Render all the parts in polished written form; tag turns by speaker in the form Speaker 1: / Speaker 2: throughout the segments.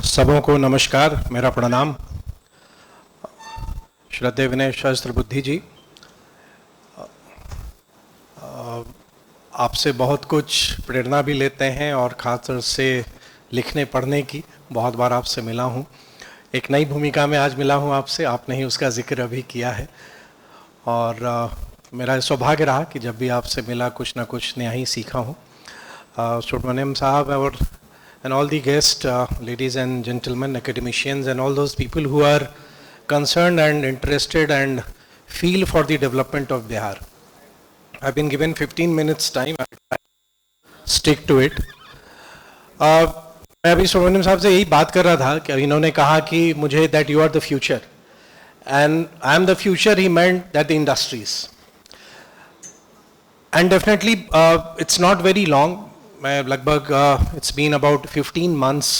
Speaker 1: सबों को नमस्कार, मेरा प्रणाम। श्रद्धेय विनय सहस्त्र बुद्धि जी, आपसे बहुत कुछ प्रेरणा भी लेते हैं और खासतौर से लिखने पढ़ने की। बहुत बार आपसे मिला हूँ, एक नई भूमिका में आज मिला हूँ आपसे, आपने ही उसका जिक्र अभी किया है। और मेरा सौभाग्य रहा कि जब भी आपसे मिला कुछ ना कुछ नया ही सीखा हूँ। सुब्रमण्यम साहब और and all the guests, ladies and gentlemen, academicians and all those people who are concerned and interested and feel for the development of Bihar. I've been given 15 minutes time, I'll stick to it. मैं अभी सुब्रमण्यम साहब से यही बात कर रहा था कि इन्होंने कहा कि मुझे that you are the future and I am the future, he meant that the industries. And definitely it's not very long. मैं लगभग it's been about 15 months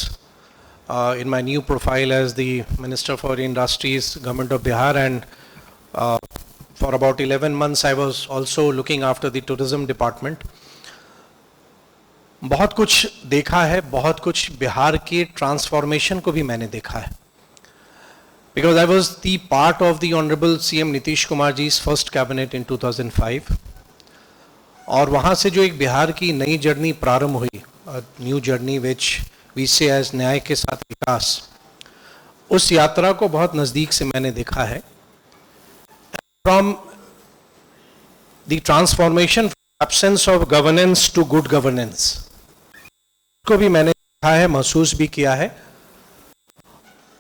Speaker 1: in my new profile as the Minister for Industries, Government of Bihar, and for about 11 months I was also looking after the tourism department. बहुत कुछ देखा है, बहुत कुछ बिहार के transformation को भी मैंने देखा है, because I was the part of the Honorable CM Nitish Kumar ji's first cabinet in 2005. और वहाँ से जो एक बिहार की नई जर्नी प्रारंभ हुई, न्यू जर्नी विच वी से एज न्याय के साथ विकास, उस यात्रा को बहुत नज़दीक से मैंने देखा है। From the transformation, absence of governance to good governance को भी मैंने देखा है, महसूस भी किया है।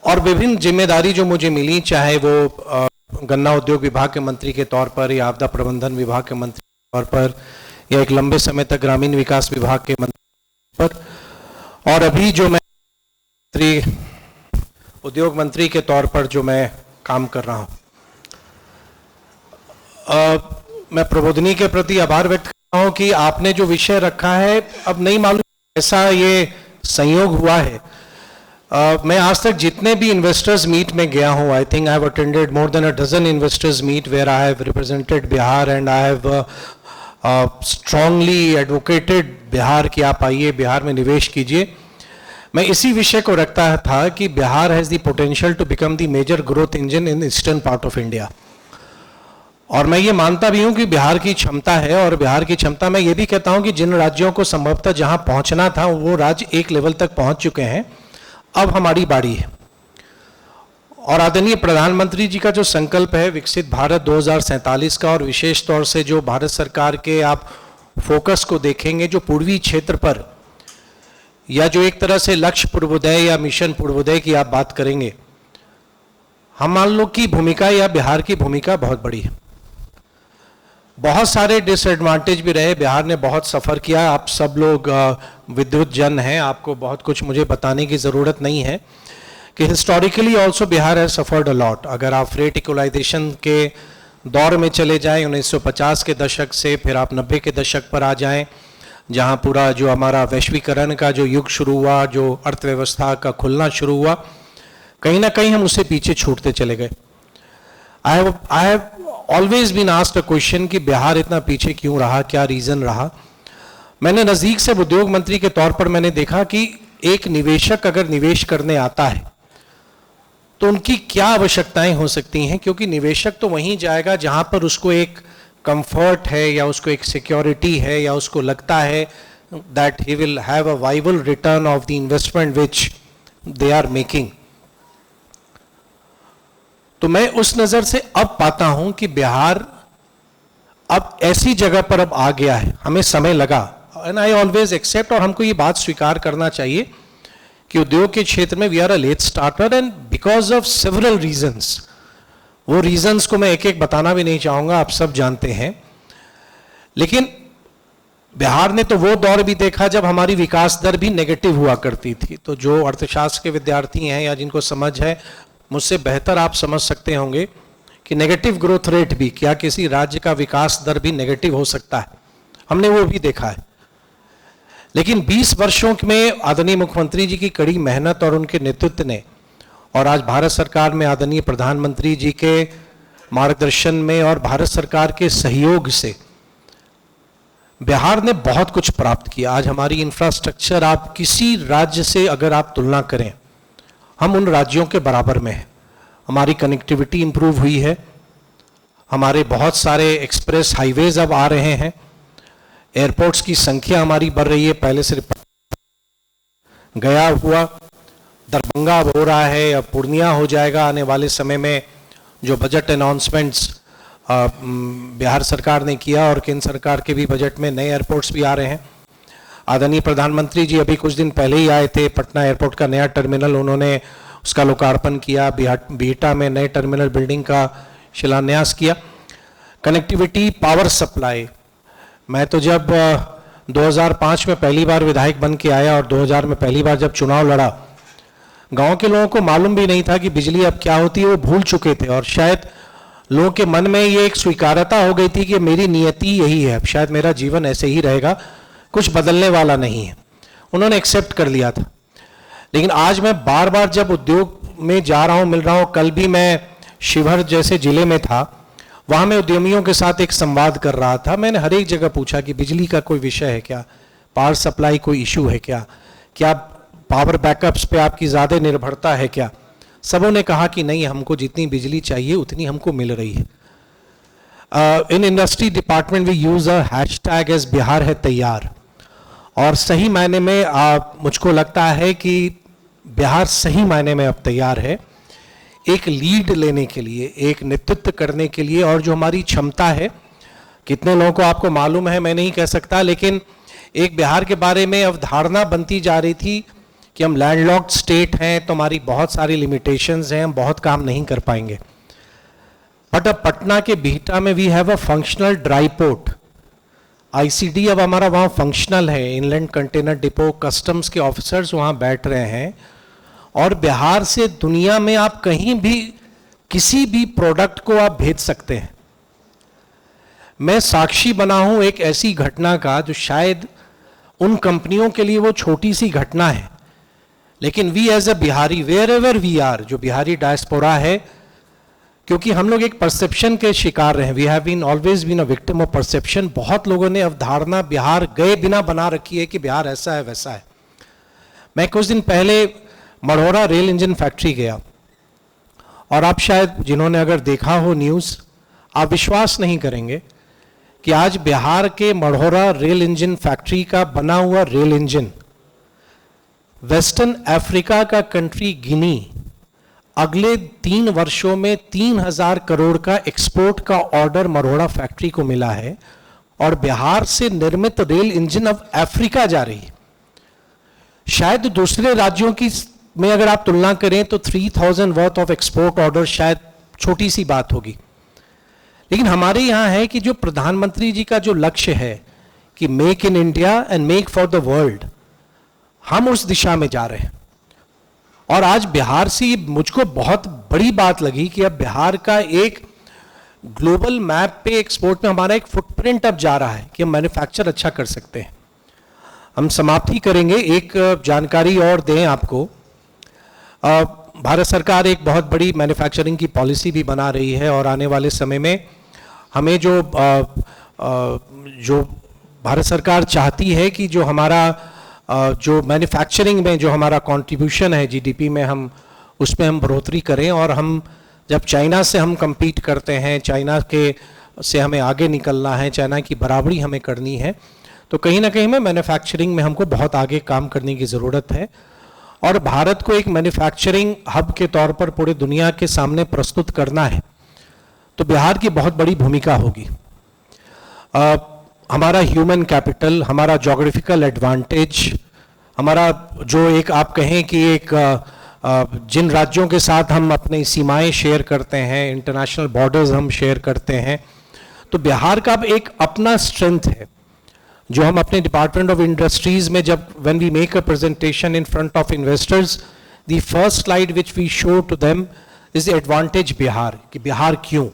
Speaker 1: और विभिन्न जिम्मेदारी जो मुझे मिली, चाहे वो गन्ना उद्योग विभाग के मंत्री के तौर पर या आपदा प्रबंधन विभाग के मंत्री तौर पर या एक लंबे समय तक ग्रामीण विकास विभाग के मंत्री पर, और अभी जो मैं उद्योग मंत्री के तौर पर जो मैं काम कर रहा हूं, मैं प्रबोधिनी के प्रति आभार व्यक्त करता हूं कि आपने जो विषय रखा है, अब नहीं मालूम ऐसा ये संयोग हुआ है। मैं आज तक जितने भी इन्वेस्टर्स मीट में गया हूं, I think I have attended more than a dozen investors meet where I have represented Bihar and I have strongly advocated Bihar कि आप आइए, बिहार में निवेश कीजिए। मैं इसी विषय को रखता था कि Bihar has the potential to become the major growth engine in eastern part of India. और मैं ये मानता भी हूं कि बिहार की क्षमता है, और बिहार की क्षमता, मैं ये भी कहता हूं कि जिन राज्यों को संभवतः जहां पहुंचना था वो राज्य एक लेवल तक पहुंच चुके हैं, अब हमारी बारी है। और आदरणीय प्रधानमंत्री जी का जो संकल्प है विकसित भारत 2047 का, और विशेष तौर से जो भारत सरकार के आप फोकस को देखेंगे जो पूर्वी क्षेत्र पर, या जो एक तरह से लक्ष्य पूर्वोदय या मिशन पूर्वोदय की आप बात करेंगे, हम मान लो की भूमिका या बिहार की भूमिका बहुत बड़ी है। बहुत सारे डिसएडवांटेज भी रहे, बिहार ने बहुत सफ़र किया। आप सब लोग विद्युत जन हैं, आपको बहुत कुछ मुझे बताने की ज़रूरत नहीं है कि historically also Bihar has suffered a lot. अगर आप फ्रेट इक्वलाइजेशन के दौर में चले जाएं 1950 के दशक से, फिर आप 90 के दशक पर आ जाएं, जहां पूरा जो हमारा वैश्वीकरण का जो युग शुरू हुआ, जो अर्थव्यवस्था का खुलना शुरू हुआ, कहीं ना कहीं हम उससे पीछे छूटते चले गए। I have always been asked a question कि बिहार इतना पीछे क्यों रहा, क्या रीज़न रहा। मैंने नज़दीक से उद्योग मंत्री के तौर पर मैंने देखा कि एक निवेशक अगर निवेश करने आता है तो उनकी क्या आवश्यकताएं हो सकती हैं, क्योंकि निवेशक तो वहीं जाएगा जहां पर उसको एक कंफर्ट है, या उसको एक सिक्योरिटी है, या उसको लगता है that he will have a viable return of the investment which they are making. तो मैं उस नज़र से अब पाता हूं कि बिहार अब ऐसी जगह पर अब आ गया है। हमें समय लगा, एंड आई ऑलवेज एक्सेप्ट, और हमको ये बात स्वीकार करना चाहिए कि उद्योग के क्षेत्र में we are a late starter, and because of several reasons. वो रीजंस को मैं एक एक बताना भी नहीं चाहूंगा, आप सब जानते हैं। लेकिन बिहार ने तो वो दौर भी देखा जब हमारी विकास दर भी नेगेटिव हुआ करती थी। तो जो अर्थशास्त्र के विद्यार्थी हैं या जिनको समझ है, मुझसे बेहतर आप समझ सकते होंगे कि नेगेटिव ग्रोथ रेट भी, क्या किसी राज्य का विकास दर भी नेगेटिव हो सकता है, हमने वो भी देखा है। लेकिन 20 वर्षों में आदरणीय मुख्यमंत्री जी की कड़ी मेहनत और उनके नेतृत्व ने, और आज भारत सरकार में आदरणीय प्रधानमंत्री जी के मार्गदर्शन में और भारत सरकार के सहयोग से बिहार ने बहुत कुछ प्राप्त किया। आज हमारी इंफ्रास्ट्रक्चर, आप किसी राज्य से अगर आप तुलना करें हम उन राज्यों के बराबर में हैं। हमारी कनेक्टिविटी इंप्रूव हुई है, हमारे बहुत सारे एक्सप्रेस हाईवेज अब आ रहे हैं, एयरपोर्ट्स की संख्या हमारी बढ़ रही है। पहले सिर्फ गया हुआ, दरभंगा अब हो रहा है, अब पूर्णिया हो जाएगा आने वाले समय में। जो बजट अनाउंसमेंट्स बिहार सरकार ने किया और केंद्र सरकार के भी बजट में नए एयरपोर्ट्स भी आ रहे हैं। आदरणीय प्रधानमंत्री जी अभी कुछ दिन पहले ही आए थे, पटना एयरपोर्ट का नया टर्मिनल उन्होंने उसका लोकार्पण किया, बिहटा में नए टर्मिनल बिल्डिंग का शिलान्यास किया। कनेक्टिविटी, पावर सप्लाई, मैं तो जब 2005 में पहली बार विधायक बन के आया और 2000 में पहली बार जब चुनाव लड़ा, गांव के लोगों को मालूम भी नहीं था कि बिजली अब क्या होती है, वो भूल चुके थे। और शायद लोगों के मन में ये एक स्वीकार्यता हो गई थी कि मेरी नियति यही है, अब शायद मेरा जीवन ऐसे ही रहेगा, कुछ बदलने वाला नहीं है। उन्होंने एक्सेप्ट कर लिया था। लेकिन आज मैं बार बार जब उद्योग में जा रहा हूं, मिल रहा हूं, कल भी मैं शिवहर जैसे जिले में था, वहां मैं उद्यमियों के साथ एक संवाद कर रहा था। मैंने हर एक जगह पूछा कि बिजली का कोई विषय है क्या, पावर सप्लाई कोई इशू है क्या पावर बैकअप्स पे आपकी ज्यादा निर्भरता है क्या? सबों ने कहा कि नहीं, हमको जितनी बिजली चाहिए उतनी हमको मिल रही है। In industry department we use a hashtag as Bihar है तैयार, और सही मायने में मुझको लगता है कि बिहार सही मायने में अब तैयार है एक लीड लेने के लिए, एक नेतृत्व करने के लिए। और जो हमारी क्षमता है, कितने लोगों को आपको मालूम है मैं नहीं कह सकता, लेकिन एक बिहार के बारे में अवधारणा बनती जा रही थी कि हम लैंडलॉक्ड स्टेट हैं तो हमारी बहुत सारी लिमिटेशंस हैं, हम बहुत काम नहीं कर पाएंगे। बट अब पटना के बिहटा में we have a functional dry port, ICD अब हमारा वहाँ फंक्शनल है, इनलैंड कंटेनर डिपो, कस्टम्स के ऑफिसर्स वहाँ बैठ रहे हैं। और बिहार से दुनिया में आप कहीं भी किसी भी प्रोडक्ट को आप भेज सकते हैं। मैं साक्षी बना हूं एक ऐसी घटना का जो शायद उन कंपनियों के लिए वो छोटी सी घटना है, लेकिन we as a Bihari, wherever we are, जो बिहारी डायस्पोरा है, क्योंकि हम लोग एक परसेप्शन के शिकार रहे हैं, we have been always been a victim of perception. बहुत लोगों ने अवधारणा बिहार गए बिना बना रखी है कि बिहार ऐसा है वैसा है। मैं कुछ दिन पहले मढ़ौरा रेल इंजन फैक्ट्री गया, और आप शायद जिन्होंने अगर देखा हो न्यूज़, आप विश्वास नहीं करेंगे कि आज बिहार के मढ़ौरा रेल इंजन फैक्ट्री का बना हुआ रेल इंजन वेस्टर्न अफ्रीका का कंट्री गिनी अगले 3 वर्षों में 3000 करोड़ का एक्सपोर्ट का ऑर्डर मढ़ौरा फैक्ट्री को मिला है। और बिहार से निर्मित रेल इंजन अब अफ्रीका जा रही है। शायद दूसरे राज्यों की में अगर आप तुलना करें तो 3000 वर्थ ऑफ एक्सपोर्ट ऑर्डर शायद छोटी सी बात होगी, लेकिन हमारे यहां है कि जो प्रधानमंत्री जी का जो लक्ष्य है कि make in India and make for the world, हम उस दिशा में जा रहे हैं। और आज बिहार से मुझको बहुत बड़ी बात लगी कि अब बिहार का एक ग्लोबल मैप पे एक्सपोर्ट में हमारा एक फुटप्रिंट अब जा रहा है कि हम मैन्युफैक्चर अच्छा कर सकते हैं। हम समाप्ति करेंगे, एक जानकारी और दें आपको। भारत सरकार एक बहुत बड़ी मैन्युफैक्चरिंग की पॉलिसी भी बना रही है, और आने वाले समय में हमें जो भारत सरकार चाहती है कि जो हमारा जो मैन्युफैक्चरिंग में जो हमारा कंट्रीब्यूशन है जीडीपी में, हम उसमें हम बढ़ोतरी करें। और हम जब चाइना से हम compete करते हैं, चाइना के से हमें आगे निकलना है, चाइना की बराबरी हमें करनी है, तो कहीं ना कहीं में मैन्युफैक्चरिंग में हमको बहुत आगे काम करने की ज़रूरत है। और भारत को एक मैन्युफैक्चरिंग हब के तौर पर पूरे दुनिया के सामने प्रस्तुत करना है, तो बिहार की बहुत बड़ी भूमिका होगी। हमारा ह्यूमन कैपिटल, हमारा ज्योग्राफिकल एडवांटेज, हमारा जो एक आप कहें कि एक जिन राज्यों के साथ हम अपनी सीमाएं शेयर करते हैं, इंटरनेशनल बॉर्डर्स हम शेयर करते हैं, तो बिहार का अब एक अपना स्ट्रेंथ है जो हम अपने डिपार्टमेंट ऑफ इंडस्ट्रीज में जब when we make a presentation in front of investors, the first slide which we show to them is the advantage Bihar, कि बिहार क्यों,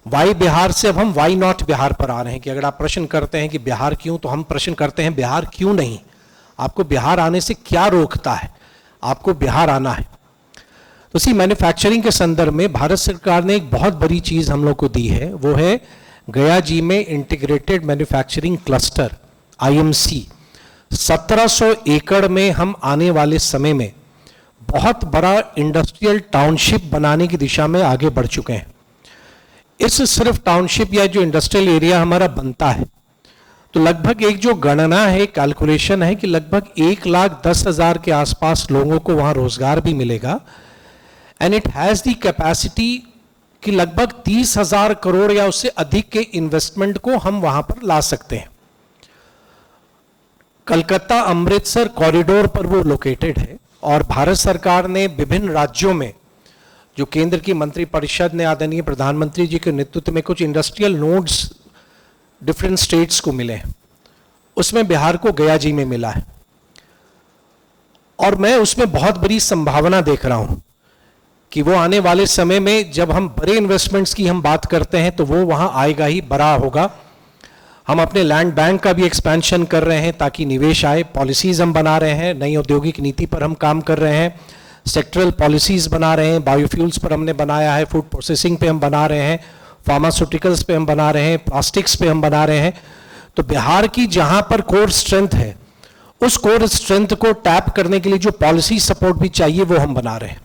Speaker 1: वाई बिहार से अब हम वाई नॉट बिहार पर आ रहे हैं। कि अगर आप प्रश्न करते हैं कि बिहार क्यों, तो हम प्रश्न करते हैं बिहार क्यों नहीं, आपको बिहार आने से क्या रोकता है, आपको बिहार आना है। तो इसी मैन्युफैक्चरिंग के संदर्भ में भारत सरकार ने एक बहुत बड़ी चीज हम लोग को दी है, वो है गया जी में इंटीग्रेटेड मैन्युफैक्चरिंग क्लस्टर IMC। 1700 एकड़ में हम आने वाले समय में बहुत बड़ा इंडस्ट्रियल टाउनशिप बनाने की दिशा में आगे बढ़ चुके हैं। इस सिर्फ टाउनशिप या जो इंडस्ट्रियल एरिया हमारा बनता है, तो लगभग एक जो गणना है, कैलकुलेशन है कि लगभग 1,10,000 के आसपास लोगों को वहां रोजगार भी मिलेगा। And it has the capacity कि लगभग 30,000 करोड़ या उससे अधिक के इन्वेस्टमेंट को हम वहां पर ला सकते हैं। कलकत्ता अमृतसर कॉरिडोर पर वो लोकेटेड है और भारत सरकार ने विभिन्न राज्यों में, जो केंद्र की मंत्रिपरिषद ने आदरणीय प्रधानमंत्री जी के नेतृत्व में कुछ इंडस्ट्रियल नोड्स डिफरेंट स्टेट्स को मिले हैं, उसमें बिहार को गया जी में मिला है। और मैं उसमें बहुत बड़ी संभावना देख रहा हूं कि वो आने वाले समय में जब हम बड़े इन्वेस्टमेंट्स की हम बात करते हैं तो वो वहां आएगा ही, बड़ा होगा। हम अपने लैंड बैंक का भी एक्सपेंशन कर रहे हैं ताकि निवेश आए, पॉलिसीज हम बना रहे हैं, नई औद्योगिक नीति पर हम काम कर रहे हैं, सेक्टरल पॉलिसीज बना रहे हैं, बायोफ्यूल्स पर हमने बनाया है, फूड प्रोसेसिंग पे हम बना रहे हैं, फार्मास्यूटिकल्स पे हम बना रहे हैं, प्लास्टिक्स पे हम बना रहे हैं। तो बिहार की जहां पर कोर स्ट्रेंथ है, उस कोर स्ट्रेंथ को टैप करने के लिए जो पॉलिसी सपोर्ट भी चाहिए वो हम बना रहे हैं।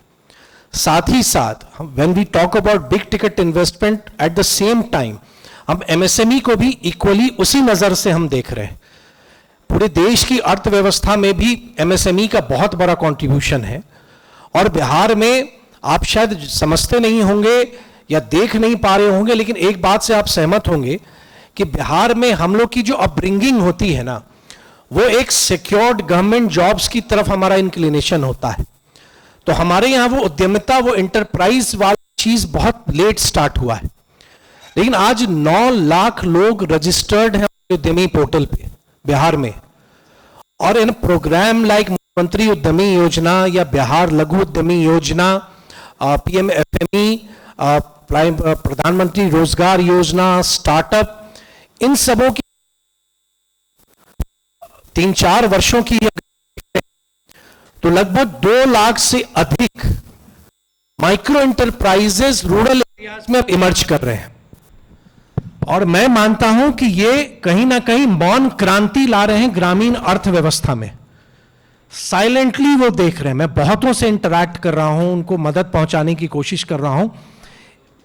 Speaker 1: साथ ही साथ when we talk about big ticket investment, at the same time हम एमएसएमई को भी इक्वली उसी नजर से हम देख रहे हैं। पूरे देश की अर्थव्यवस्था में भी एमएसएमई का बहुत बड़ा कंट्रीब्यूशन है। और बिहार में आप शायद समझते नहीं होंगे या देख नहीं पा रहे होंगे, लेकिन एक बात से आप सहमत होंगे कि बिहार में हम लोग की जो अपब्रिंगिंग होती है ना, वो एक सिक्योर्ड गवर्नमेंट जॉब्स की तरफ हमारा इंक्लिनेशन होता है। तो हमारे यहां वो उद्यमिता, वो इंटरप्राइज वाली चीज बहुत लेट स्टार्ट हुआ है। लेकिन आज 9 लाख लोग रजिस्टर्ड हैं उद्यमी पोर्टल पे बिहार में। और इन प्रोग्राम लाइक मुख्यमंत्री उद्यमी योजना या बिहार लघु उद्यमी योजना, पीएमएफएमई, प्रधानमंत्री रोजगार योजना, स्टार्टअप, इन सबों की 3-4 वर्षों की तो लगभग 2 लाख से अधिक माइक्रो एंटरप्राइजेस रूरल एरियाज में इमर्ज कर रहे हैं। और मैं मानता हूं कि ये कहीं ना कहीं मौन क्रांति ला रहे हैं ग्रामीण अर्थव्यवस्था में। साइलेंटली वो देख रहे हैं। मैं बहुतों से इंटरैक्ट कर रहा हूं, उनको मदद पहुंचाने की कोशिश कर रहा हूं।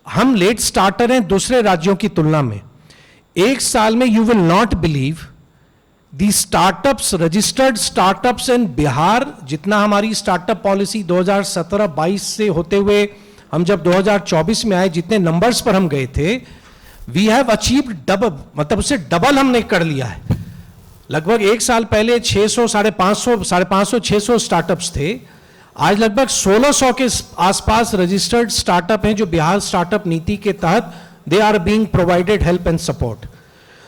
Speaker 1: हम लेट स्टार्टर हैं दूसरे राज्यों की तुलना में। एक साल में you will not believe the startups, registered startups इन बिहार, जितना हमारी स्टार्टअप पॉलिसी 2017-22 से होते हुए हम जब 2024 में आए, जितने नंबर्स पर हम गए थे, वी हैव अचीव्ड डबल, मतलब उससे डबल हमने कर लिया है। लगभग एक साल पहले 600, 550, 600 स्टार्टअप्स थे। आज लगभग 1600 के आसपास रजिस्टर्ड स्टार्टअप हैं जो बिहार स्टार्टअप नीति के तहत they are being provided help and support.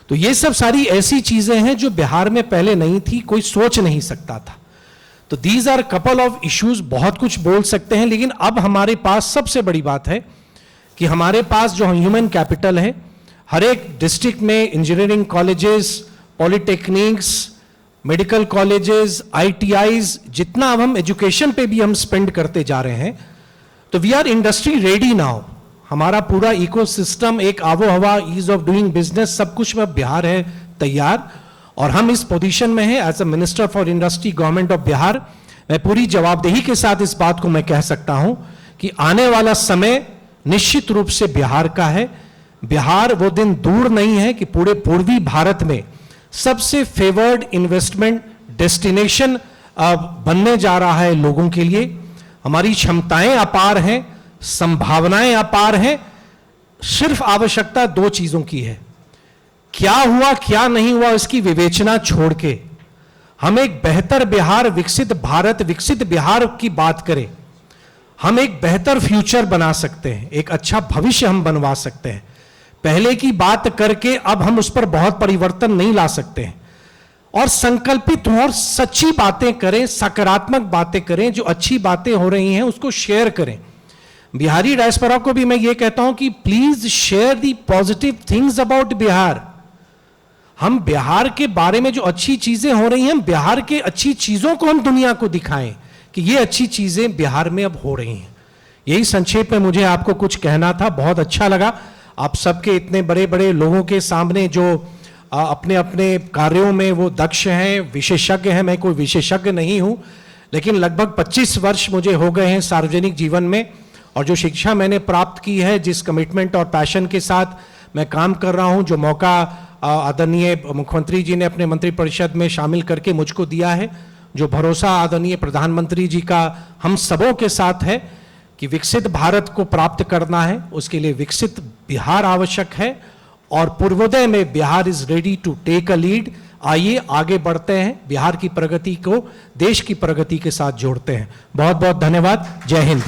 Speaker 1: तो ये सब सारी ऐसी चीजें हैं जो बिहार में पहले नहीं थी, कोई सोच नहीं सकता था। तो these are couple of issues. बहुत कुछ बोल सकते हैं, लेकिन अब हमारे पास सबसे बड़ी बात है कि हमारे पास जो ह्यूमन कैपिटल है, हर एक डिस्ट्रिक्ट में engineering colleges, polytechnics, medical colleges, ITIs, जितना अब हम एजुकेशन पे भी हम स्पेंड करते जा रहे हैं, तो we are industry ready now. हमारा पूरा इकोसिस्टम, एक आबो हवा, ईज ऑफ डूइंग बिजनेस, सब कुछ में बिहार है तैयार। और हम इस पोजीशन में हैं as a minister for industry, government of Bihar. मैं पूरी जवाबदेही के साथ इस बात को मैं कह सकता हूं कि आने वाला समय निश्चित रूप से बिहार का है। बिहार वो दिन दूर नहीं है कि पूरे पूर्वी भारत में सबसे फेवर्ड इन्वेस्टमेंट डेस्टिनेशन बनने जा रहा है लोगों के लिए। हमारी क्षमताएं अपार हैं, संभावनाएं अपार हैं। सिर्फ आवश्यकता 2 चीजों की है। क्या हुआ क्या नहीं हुआ इसकी विवेचना छोड़ के हम एक बेहतर बिहार, विकसित भारत, विकसित बिहार की बात करें। हम एक बेहतर फ्यूचर बना सकते हैं, एक अच्छा भविष्य हम बनवा सकते हैं। पहले की बात करके अब हम उस पर बहुत परिवर्तन नहीं ला सकते हैं। और संकल्पित हों और सच्ची बातें करें, सकारात्मक बातें करें, जो अच्छी बातें हो रही हैं उसको शेयर करें। बिहारी डायस्पोरा को भी मैं ये कहता हूं कि please share the positive things about Bihar. हम बिहार के बारे में जो अच्छी चीजें हो रही हैं, बिहार के अच्छी चीजों को हम दुनिया को दिखाएं कि ये अच्छी चीजें बिहार में अब हो रही हैं। यही संक्षेप में मुझे आपको कुछ कहना था। बहुत अच्छा लगा आप सबके इतने बड़े बड़े लोगों के सामने जो अपने अपने कार्यों में वो दक्ष हैं, विशेषज्ञ हैं। मैं कोई विशेषज्ञ नहीं हूं, लेकिन लगभग 25 वर्ष मुझे हो गए हैं सार्वजनिक जीवन में, और जो शिक्षा मैंने प्राप्त की है, जिस कमिटमेंट और पैशन के साथ मैं काम कर रहा हूं, जो मौका आदरणीय मुख्यमंत्री जी ने अपने मंत्रिपरिषद में शामिल करके मुझको दिया है, जो भरोसा आदरणीय प्रधानमंत्री जी का हम सबों के साथ है कि विकसित भारत को प्राप्त करना है, उसके लिए विकसित बिहार आवश्यक है, और पूर्वोदय में Bihar is ready to take a lead. आइए आगे बढ़ते हैं, बिहार की प्रगति को देश की प्रगति के साथ जोड़ते हैं। बहुत बहुत धन्यवाद। जय हिंद।